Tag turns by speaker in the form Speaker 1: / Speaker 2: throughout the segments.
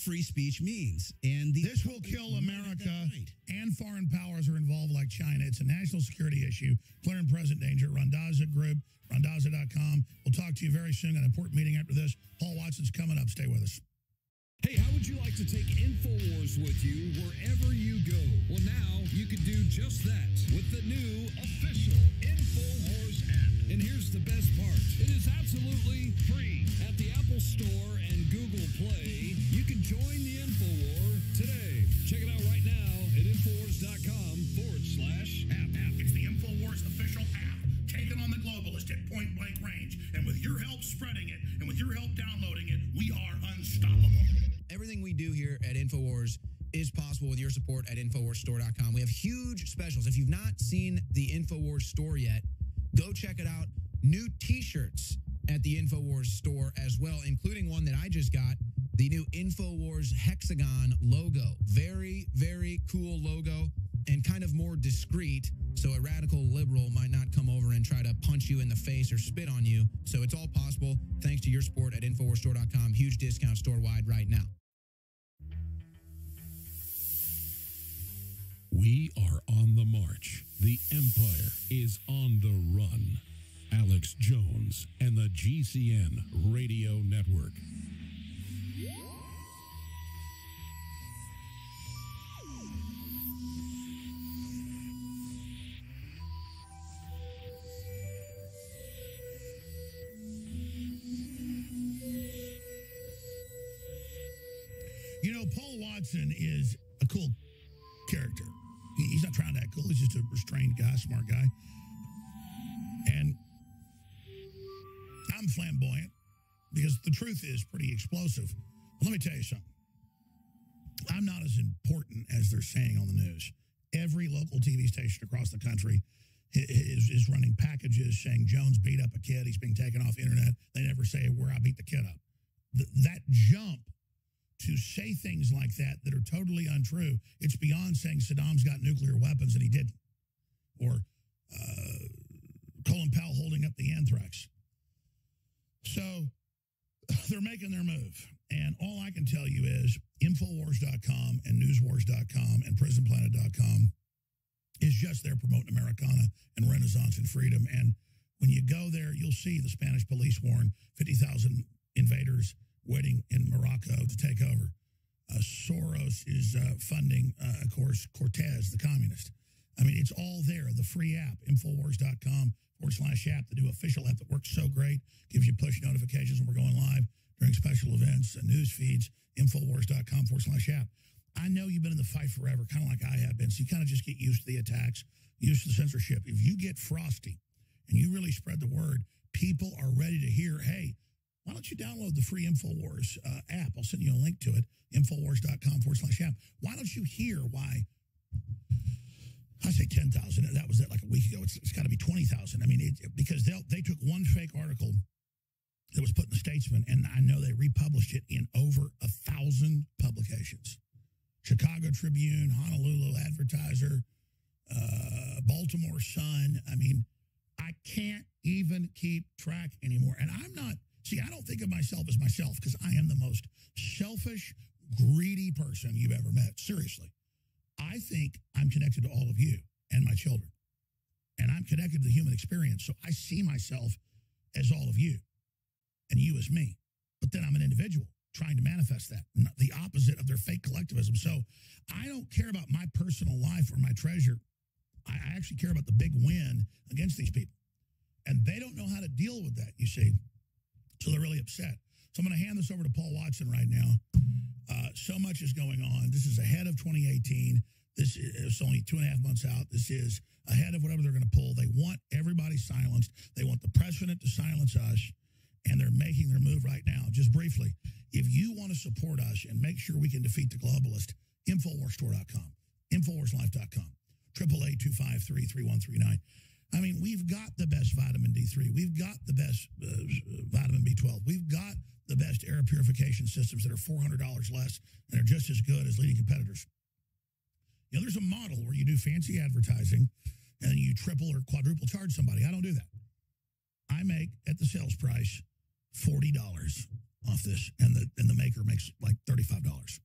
Speaker 1: free speech means. And
Speaker 2: this will kill America, and foreign powers are involved like China. It's a national security issue. Clear and present danger. Randazza Group, randazza.com. We'll talk to you very soon. Got an important meeting after this. Paul Watson's coming up. Stay with us.
Speaker 3: Hey, how would you like to take InfoWars with you wherever you go? Well, now you can do just that with the new official InfoWars app. And here's the best part. It is absolutely free. At the Apple Store and Google Play, you can join the InfoWar today. Check it out right now at InfoWars.com/app.
Speaker 2: It's the InfoWars official app, taking on the globalist at point blank range. And with your help spreading it, and with your help downloading it, we are unstoppable.
Speaker 1: Everything we do here at InfoWars is possible with your support at InfoWarsStore.com. We have huge specials. If you've not seen the InfoWars store yet, go check it out. New t-shirts at the InfoWars store as well, including one that I just got, the new InfoWars hexagon logo. Very, very cool logo and kind of more discreet, so a radical liberal might not come over and try to punch you in the face or spit on you. So it's all possible thanks to your support at InfoWarsStore.com. Huge discount store-wide right now.
Speaker 4: We are on the march. The Empire is on the run. Alex Jones and the GCN Radio Network.
Speaker 2: You know, Paul Watson is a cool character. He's not trying to act cool. He's just a restrained guy, smart guy. And I'm flamboyant because the truth is pretty explosive. But let me tell you something. I'm not as important as they're saying on the news. Every local TV station across the country is running packages saying Jones beat up a kid. He's being taken off the internet. They never say where I beat the kid up. That jump to say things like that are totally untrue. It's beyond saying Saddam's got nuclear weapons and he didn't. Or Colin Powell holding up the anthrax. So they're making their move. And all I can tell you is Infowars.com and Newswars.com and PrisonPlanet.com is just there promoting Americana and Renaissance and freedom. And when you go there, you'll see the Spanish police warn 50,000 invaders waiting in Morocco to take over. Soros is funding, of course, Cortez, the communist. I mean, it's all there. The free app, Infowars.com/app, the new official app that works so great, gives you push notifications when we're going live during special events and news feeds, Infowars.com/app. I know you've been in the fight forever, kind of like I have been, so you kind of just get used to the attacks, used to the censorship. If you get frosty and you really spread the word, people are ready to hear, hey, why don't you download the free InfoWars app? I'll send you a link to it, Infowars.com/app. Why don't you hear why? I say 10,000. That was like a week ago. It's got to be 20,000. I mean, because they took one fake article that was put in the Statesman, and I know they republished it in over 1,000 publications. Chicago Tribune, Honolulu Advertiser, Baltimore Sun. I mean, I can't even keep track anymore. And I'm not, I don't think of myself as myself because I am the most selfish, greedy person you've ever met. Seriously. I think I'm connected to all of you and my children. And I'm connected to the human experience. So I see myself as all of you and you as me. But then I'm an individual trying to manifest that, the opposite of their fake collectivism. So I don't care about my personal life or my treasure. I actually care about the big win against these people. And they don't know how to deal with that, you see. So they're really upset. So I'm going to hand this over to Paul Watson right now. So much is going on. This is ahead of 2018. This is only 2.5 months out. This is ahead of whatever they're going to pull. They want everybody silenced. They want the president to silence us. And they're making their move right now. Just briefly, if you want to support us and make sure we can defeat the globalist, InfoWarsStore.com, InfoWarsLife.com, 888-253-3139. I mean, we've got the best vitamin D3. We've got the best vitamin B12. We've got the best air purification systems that are $400 less and are just as good as leading competitors. You know, there's a model where you do fancy advertising and then you triple or quadruple charge somebody. I don't do that. I make at the sales price $40 off this, and the maker makes like $35.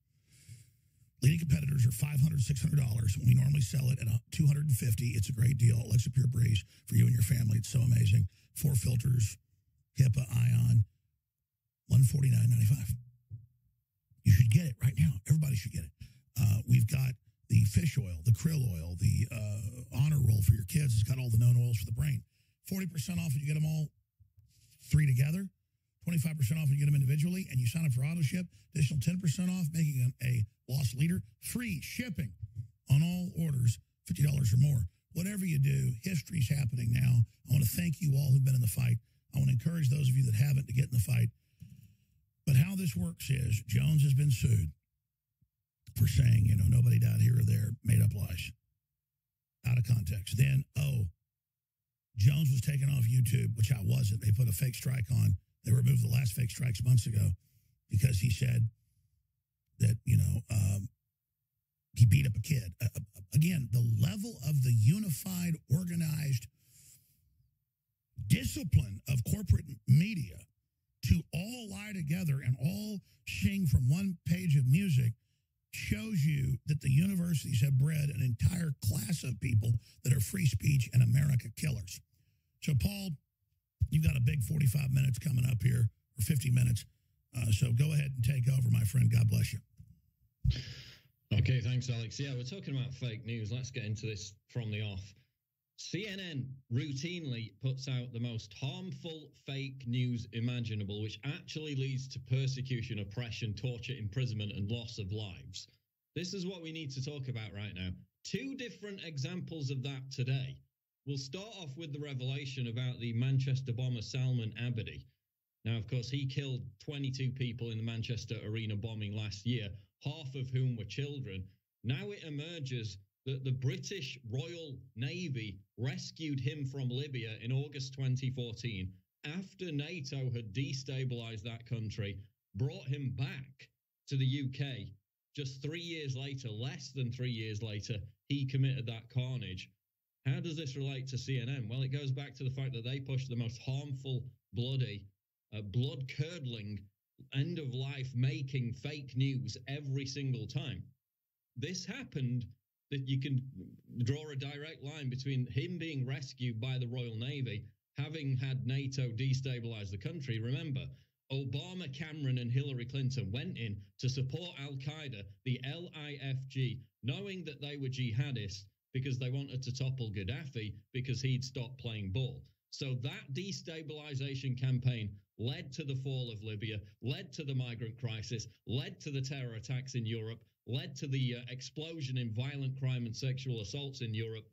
Speaker 2: $600. We normally sell it at $250. It's a great deal. Alexa Pure Breeze for you and your family. It's so amazing. 4 filters, HIPAA, ion, $149.95. You should get it right now. Everybody should get it. We've got the fish oil, the krill oil, the honor roll for your kids. It's got all the known oils for the brain. 40% off if you get them all 3 together. 25% off if you get them individually. And you sign up for auto ship. Additional 10% off, making a loss leader. Free shipping on all orders, $50 or more. Whatever you do, history's happening now. I want to thank you all who've been in the fight. I want to encourage those of you that haven't to get in the fight. But how this works is Jones has been sued for saying, nobody died here or there, made up lies, out of context. Then, Jones was taken off YouTube, which I wasn't. They put a fake strike on. They removed the last fake strikes months ago because he said that, he beat up a kid. Again, the level of the unified, organized discipline of corporate media to all lie together and all sing from one page of music shows you that the universities have bred an entire class of people that are free speech and America killers. So, Paul, you've got a big 45 minutes coming up here, or 50 minutes. So go ahead and take over, my friend. God bless you.
Speaker 5: Okay, thanks, Alex. Yeah, we're talking about fake news. Let's get into this from the off. CNN routinely puts out the most harmful fake news imaginable, which actually leads to persecution, oppression, torture, imprisonment, and loss of lives. This is what we need to talk about right now. 2 different examples of that today. We'll start off with the revelation about the Manchester bomber Salman Abedi. Now, of course, he killed 22 people in the Manchester Arena bombing last year, half of whom were children. Now it emerges that the British Royal Navy rescued him from Libya in August 2014 after NATO had destabilized that country, brought him back to the UK. Just 3 years later, less than 3 years later, he committed that carnage. How does this relate to CNN? Well, it goes back to the fact that they push the most harmful, bloody, blood-curdling, end-of-life making fake news every single time. This happened that you can draw a direct line between him being rescued by the Royal Navy, having had NATO destabilize the country. Remember, Obama, Cameron, and Hillary Clinton went in to support Al-Qaeda, the LIFG, knowing that they were jihadists because they wanted to topple Gaddafi because he'd stopped playing ball. So that destabilization campaign led to the fall of Libya, led to the migrant crisis, led to the terror attacks in Europe, led to the explosion in violent crime and sexual assaults in Europe.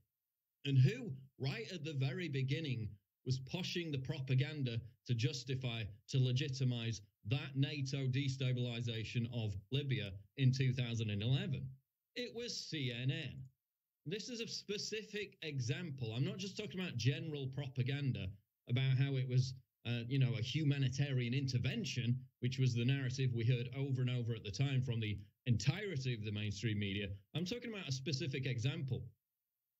Speaker 5: And who, right at the very beginning, was pushing the propaganda to justify, to legitimize that NATO destabilization of Libya in 2011? It was CNN. This is a specific example. I'm not just talking about general propaganda about how it was, a humanitarian intervention, which was the narrative we heard over and over at the time from the entirety of the mainstream media. I'm talking about a specific example.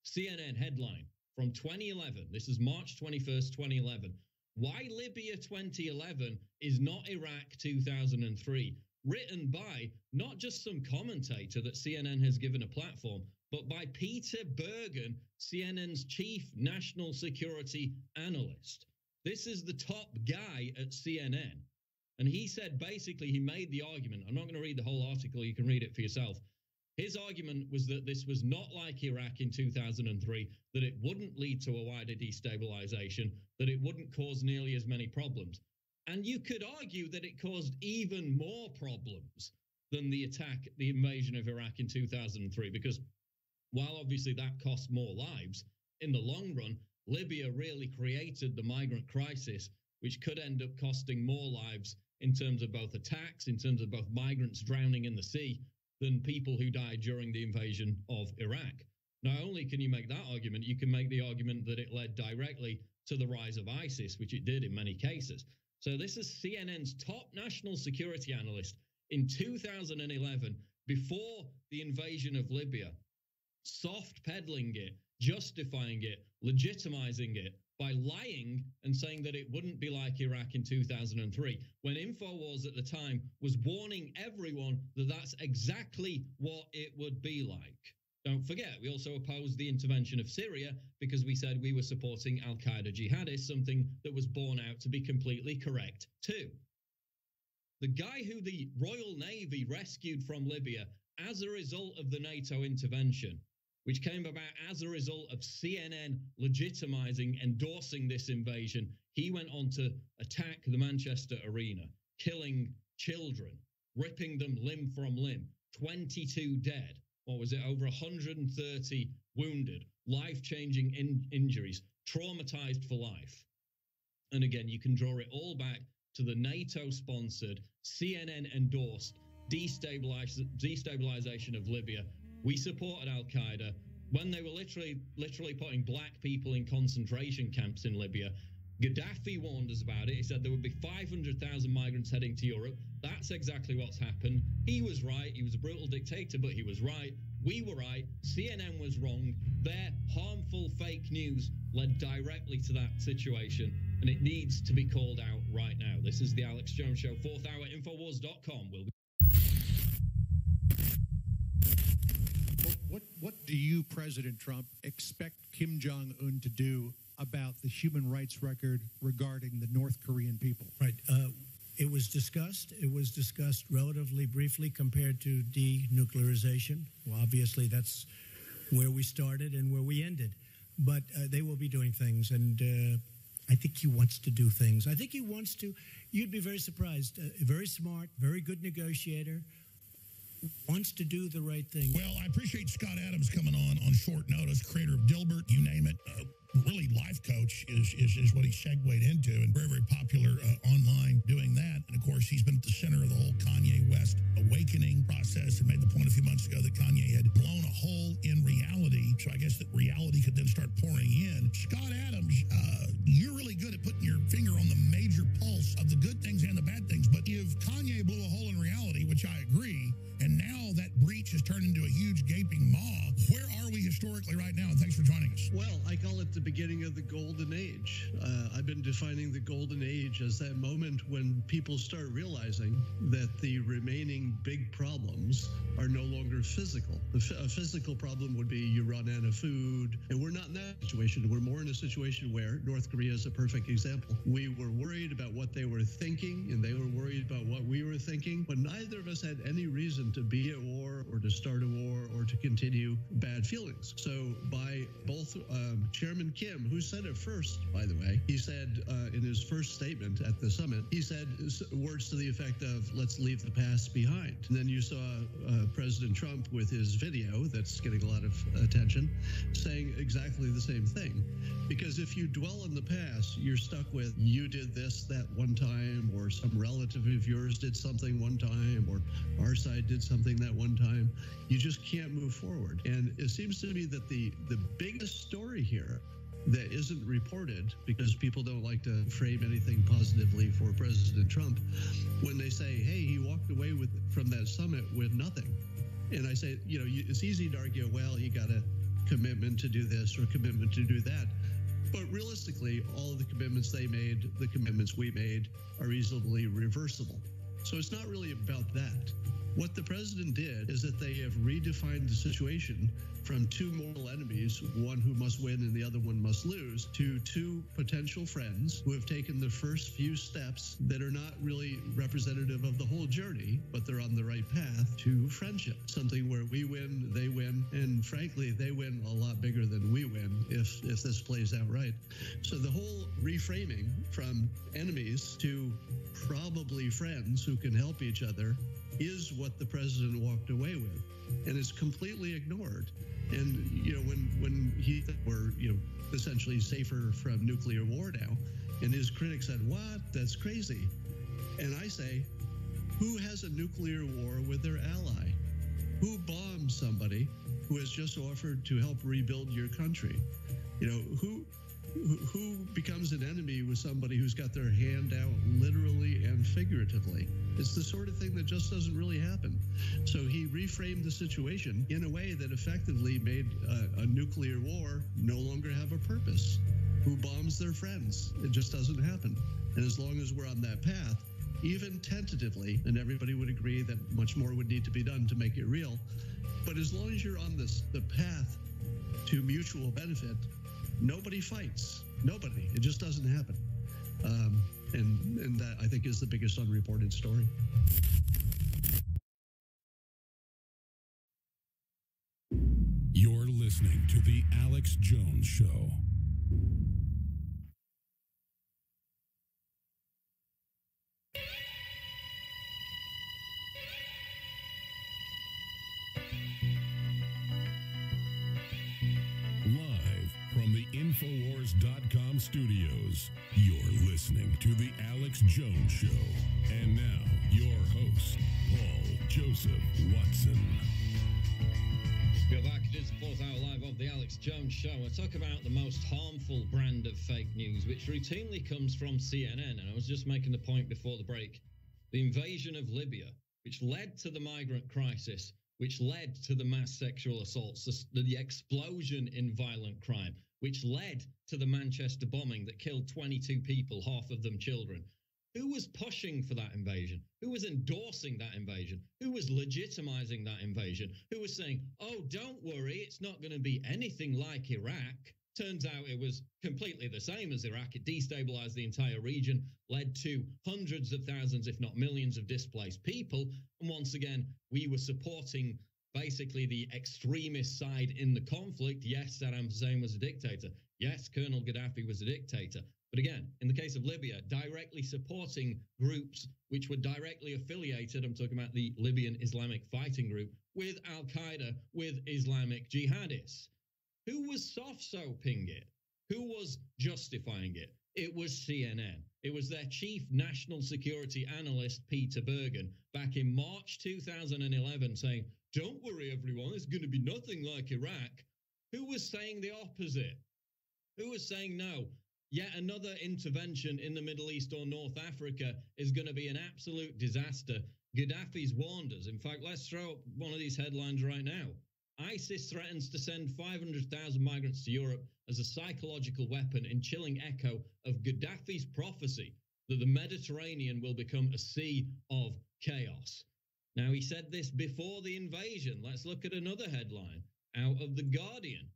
Speaker 5: CNN headline from 2011. This is March 21st, 2011. Why Libya 2011 is not Iraq 2003. Written by not just some commentator that CNN has given a platform, but by Peter Bergen, CNN's chief national security analyst. This is the top guy at CNN. And he said, basically, he made the argument. I'm not going to read the whole article. You can read it for yourself. His argument was that this was not like Iraq in 2003, that it wouldn't lead to a wider destabilization, that it wouldn't cause nearly as many problems. And you could argue that it caused even more problems than the invasion of Iraq in 2003, because while obviously that cost more lives, in the long run, Libya really created the migrant crisis, which could end up costing more lives in terms of both attacks, in terms of both migrants drowning in the sea, than people who died during the invasion of Iraq. Not only can you make that argument, you can make the argument that it led directly to the rise of ISIS, which it did in many cases. So this is CNN's top national security analyst in 2011, before the invasion of Libya, soft peddling it, justifying it, legitimizing it by lying and saying that it wouldn't be like Iraq in 2003, when InfoWars at the time was warning everyone that that's exactly what it would be like. Don't forget, we also opposed the intervention of Syria because we said we were supporting al-Qaeda jihadists, something that was borne out to be completely correct too. The guy who the Royal Navy rescued from Libya as a result of the NATO intervention, which came about as a result of CNN legitimizing, endorsing this invasion, he went on to attack the Manchester Arena, killing children, ripping them limb from limb, 22 dead. What was it? Over 130 wounded, life-changing injuries, traumatized for life. And again, you can draw it all back to the NATO-sponsored, CNN-endorsed destabilization of Libya. We supported al-Qaeda when they were literally putting black people in concentration camps in Libya. Gaddafi warned us about it. He said there would be 500,000 migrants heading to Europe. That's exactly what's happened. He was right. He was a brutal dictator, but he was right. We were right. CNN was wrong. Their harmful fake news led directly to that situation, and it needs to be called out right now. This is the Alex Jones Show, 4th hour, Infowars.com.
Speaker 6: What do you, President Trump, expect Kim Jong-un to do about the human rights record regarding the North Korean people?
Speaker 7: Right. It was discussed. It was discussed relatively briefly compared to denuclearization. Well, obviously, that's where we started and where we ended. But they will be doing things, and I think he wants to do things. I think he wants to. You'd be very surprised. Very smart, very good negotiator. Wants to do the right thing.
Speaker 2: Well, I appreciate Scott Adams coming on short notice, creator of Dilbert, you name it. Really, life coach is what he segued into, and very, very popular online doing that. And of course, he's been at the center of the whole Kanye West awakening process and made the point a few months ago that Kanye had blown a hole in reality. So I guess that reality could then start pouring in. Scott Adams, you're really good at putting your finger on the major pulse of the good things and the bad things. But if Kanye blew a hole in reality, which I agree, and now that breach has turned into a huge gaping maw, where are we historically right now? And thanks for joining us.
Speaker 8: Well, I call it the beginning of the golden age. I've been defining the golden age as that moment when people start realizing that the remaining big problems are no longer physical. A physical problem would be you run out of food, and we're not in that situation. We're more in a situation where North Korea is a perfect example. We were worried about what they were thinking, and they were worried about what we were thinking, but neither of us had any reason to be at war or to start a war or to continue bad feelings. So by both Chairman Kim, who said it first, by the way, he said in his first statement at the summit, he said words to the effect of, let's leave the past behind. And then you saw President Trump with his video that's getting a lot of attention saying exactly the same thing. Because if you dwell in the past, you're stuck with you did this that one time, or some relative of yours did something one time, or our side did something that one time. You just can't move forward. And it seems to me that the biggest story here that isn't reported, because people don't like to frame anything positively for President Trump, when they say, hey, he walked away from that summit with nothing. And I say, it's easy to argue, well, he got a commitment to do this or a commitment to do that. But realistically, all of the commitments they made, the commitments we made, are easily reversible. So it's not really about that. What the president did is that they have redefined the situation from two mortal enemies, one who must win and the other one must lose, to two potential friends who have taken the first few steps that are not really representative of the whole journey, but they're on the right path to friendship, something where we win, they win, and frankly, they win a lot bigger than we win if this plays out right. So the whole reframing from enemies to probably friends who can help each other is what the president walked away with, and it's completely ignored. And when he we're essentially safer from nuclear war now, and his critics said, "What? That's crazy." And I say, who has a nuclear war with their ally? Who bombs somebody who has just offered to help rebuild your country? Who becomes an enemy with somebody who's got their hand out literally and figuratively? It's the sort of thing that just doesn't really happen. So he reframed the situation in a way that effectively made a nuclear war no longer have a purpose. Who bombs their friends? It just doesn't happen. And as long as we're on that path, even tentatively, and everybody would agree that much more would need to be done to make it real. But as long as you're on the path to mutual benefit, nobody fights. Nobody. It just doesn't happen. And that, I think, is the biggest unreported story.
Speaker 4: You're listening to The Alex Jones Show. Live from the Infowars.com studios, you're listening to The Alex Jones Show. And now, your host, Paul Joseph Watson.
Speaker 5: We're back. It is the 4th hour live of the Alex Jones Show. I talk about the most harmful brand of fake news, which routinely comes from CNN. And I was just making the point before the break. The invasion of Libya, which led to the migrant crisis, which led to the mass sexual assaults, the explosion in violent crime, which led to the Manchester bombing that killed 22 people, half of them children. Who was pushing for that invasion? Who was endorsing that invasion? Who was legitimizing that invasion? Who was saying, oh, don't worry, it's not going to be anything like Iraq? Turns out it was completely the same as Iraq. It destabilized the entire region, led to hundreds of thousands, if not millions, of displaced people. And once again, we were supporting basically the extremist side in the conflict. Yes, Saddam Hussein was a dictator. Yes, Colonel Gaddafi was a dictator. But again, in the case of Libya, directly supporting groups which were directly affiliated, I'm talking about the Libyan Islamic Fighting Group, with Al-Qaeda, with Islamic jihadists. Who was soft-soaping it? Who was justifying it? It was CNN. It was their chief national security analyst, Peter Bergen, back in March 2011 saying, don't worry, everyone, it's going to be nothing like Iraq. Who was saying the opposite? Who was saying no? Yet another intervention in the Middle East or North Africa is going to be an absolute disaster. Gaddafi's warned us. In fact, let's throw up one of these headlines right now. ISIS threatens to send 500,000 migrants to Europe as a psychological weapon in chilling echo of Gaddafi's prophecy that the Mediterranean will become a sea of chaos. Now, he said this before the invasion. Let's look at another headline out of The Guardian.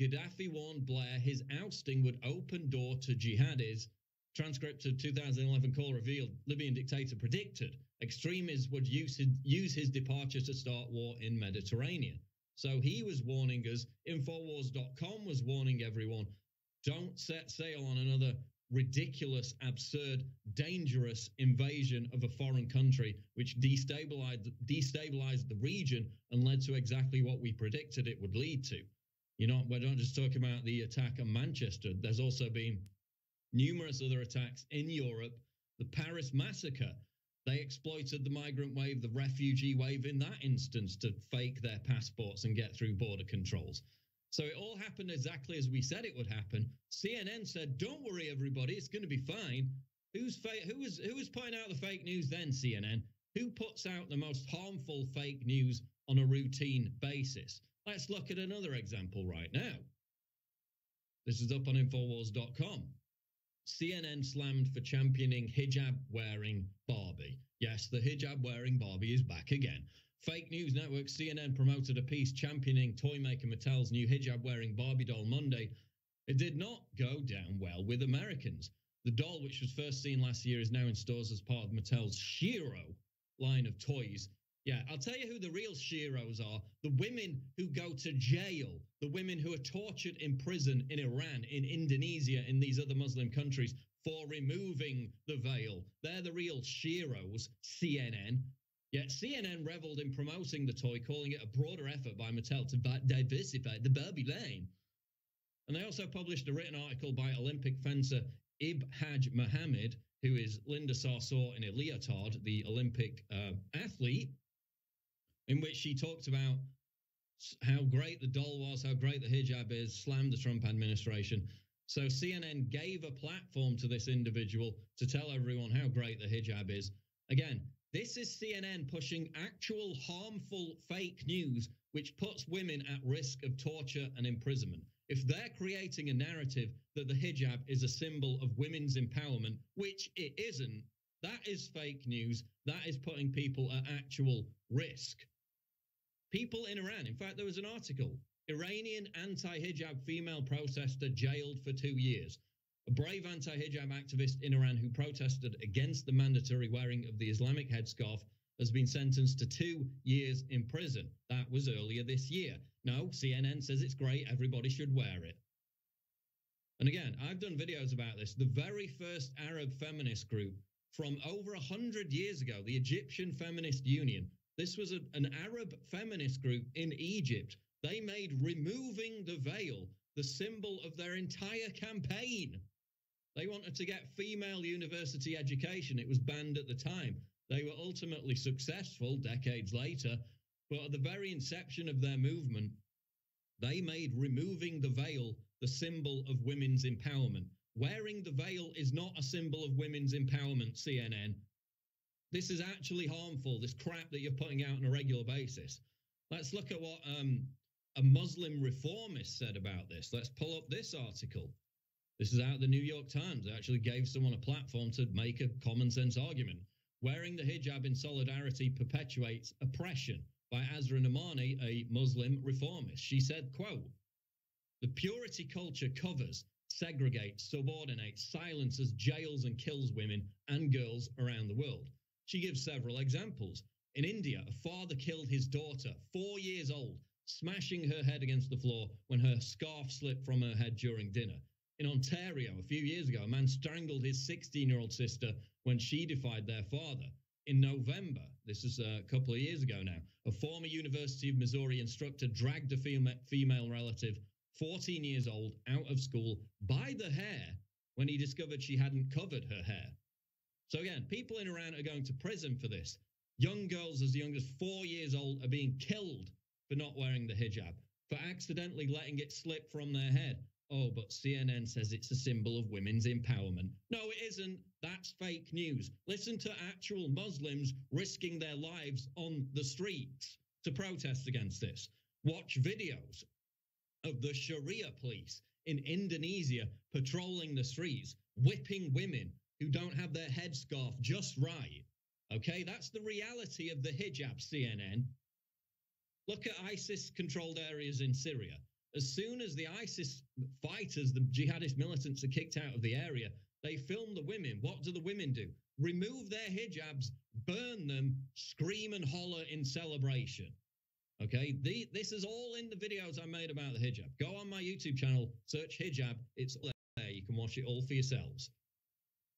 Speaker 5: Gaddafi warned Blair his ousting would open door to jihadis. Transcript of 2011 call revealed Libyan dictator predicted extremists would use his departure to start war in Mediterranean. So he was warning us. Infowars.com was warning everyone, don't set sail on another ridiculous, absurd, dangerous invasion of a foreign country, which destabilized the region and led to exactly what we predicted it would lead to. You know, we're not just talking about the attack on Manchester. There's also been numerous other attacks in Europe. The Paris massacre, they exploited the migrant wave, the refugee wave in that instance to fake their passports and get through border controls. So it all happened exactly as we said it would happen. CNN said, don't worry, everybody, it's going to be fine. Who was putting out the fake news then, CNN? Who puts out the most harmful fake news on a routine basis? Let's look at another example right now. This is up on Infowars.com. CNN slammed for championing hijab-wearing Barbie. Yes, the hijab-wearing Barbie is back again. Fake news network CNN promoted a piece championing toy maker Mattel's new hijab-wearing Barbie doll Monday. It did not go down well with Americans. The doll, which was first seen last year, is now in stores as part of Mattel's Shiro line of toys. Yeah, I'll tell you who the real Shiros are. The women who go to jail, the women who are tortured in prison in Iran, in Indonesia, in these other Muslim countries for removing the veil. They're the real Shiros, CNN. Yet CNN reveled in promoting the toy, calling it a broader effort by Mattel to diversify the Barbie line. And they also published a written article by Olympic fencer Ibhaj Mohammed, who is Linda Sarsour in a leotard, the Olympic athlete, in which she talked about how great the doll was, how great the hijab is, slammed the Trump administration. So CNN gave a platform to this individual to tell everyone how great the hijab is. Again, this is CNN pushing actual harmful fake news, which puts women at risk of torture and imprisonment. If they're creating a narrative that the hijab is a symbol of women's empowerment, which it isn't, That is fake news. That is putting people at actual risk. People in Iran, in fact, there was an article, Iranian anti-hijab female protester jailed for 2 years. A brave anti-hijab activist in Iran who protested against the mandatory wearing of the Islamic headscarf has been sentenced to 2 years in prison. That was earlier this year. No, CNN says it's great, everybody should wear it. And again, I've done videos about this. The very first Arab feminist group from over 100 years ago, the Egyptian Feminist Union, this was an Arab feminist group in Egypt. They made removing the veil the symbol of their entire campaign. They wanted to get female university education. It was banned at the time. They were ultimately successful decades later, but at the very inception of their movement, they made removing the veil the symbol of women's empowerment. Wearing the veil is not a symbol of women's empowerment, CNN. This is actually harmful, this crap that you're putting out on a regular basis. Let's look at what a Muslim reformist said about this. Let's pull up this article. This is out of the New York Times. They actually gave someone a platform to make a common sense argument. Wearing the hijab in solidarity perpetuates oppression, by Azra Namani, a Muslim reformist. She said, quote, "The purity culture covers, segregates, subordinates, silences, jails and kills women and girls around the world." She gives several examples. In India, a father killed his daughter, 4 years old, smashing her head against the floor when her scarf slipped from her head during dinner. In Ontario, a few years ago, a man strangled his 16-year-old sister when she defied their father. In November, this is a couple of years ago now, a former University of Missouri instructor dragged a female relative, 14 years old, out of school by the hair when he discovered she hadn't covered her hair. So again, people in Iran are going to prison for this. Young girls as young as 4 years old are being killed for not wearing the hijab, for accidentally letting it slip from their head. Oh, but CNN says it's a symbol of women's empowerment. No, it isn't. That's fake news. Listen to actual Muslims risking their lives on the streets to protest against this. Watch videos of the Sharia police in Indonesia patrolling the streets, whipping women who don't have their headscarf just right. Okay, that's the reality of the hijab, CNN. Look at ISIS-controlled areas in Syria. As soon as the ISIS fighters, the jihadist militants, are kicked out of the area, they film the women. What do the women do? Remove their hijabs, burn them, scream and holler in celebration. Okay, this is all in the videos I made about the hijab. Go on my YouTube channel, search hijab. It's there. You can watch it all for yourselves.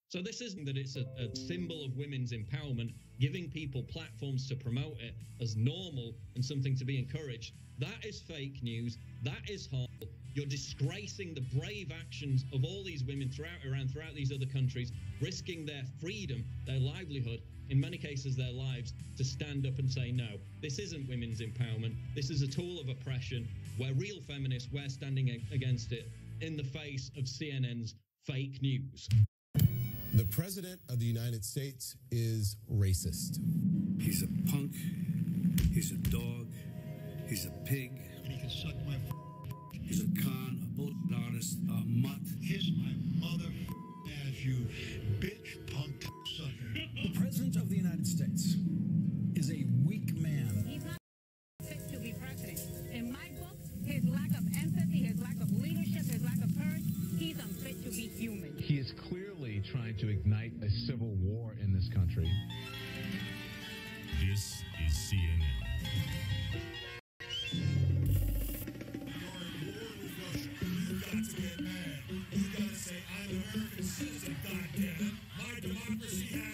Speaker 5: So this isn't that it's a symbol of women's empowerment, giving people platforms to promote it as normal and something to be encouraged. That is fake news. That is harmful. You're disgracing the brave actions of all these women throughout Iran, throughout these other countries, risking their freedom, their livelihood, in many cases their lives, to stand up and say, no, this isn't women's empowerment. This is a tool of oppression. We're real feminists. We're standing against it in the face of CNN's fake news.
Speaker 9: The President of the United States is racist.
Speaker 10: He's a punk. He's a dog. He's a pig.
Speaker 2: And he can suck my
Speaker 10: He's a con, a bullshit artist, a mutt.
Speaker 2: Kiss my mother as you bitch punk sucker.
Speaker 11: The President of the United States is a weak man.
Speaker 12: He's not fit to be president. In my book, his lack of empathy, his lack of leadership, his lack of courage, he's unfit to be human.
Speaker 13: He is clearly trying to ignite a civil war in this country.
Speaker 4: This is CNN.
Speaker 14: You gotta say, I'm an American citizen, goddammit. My democracy has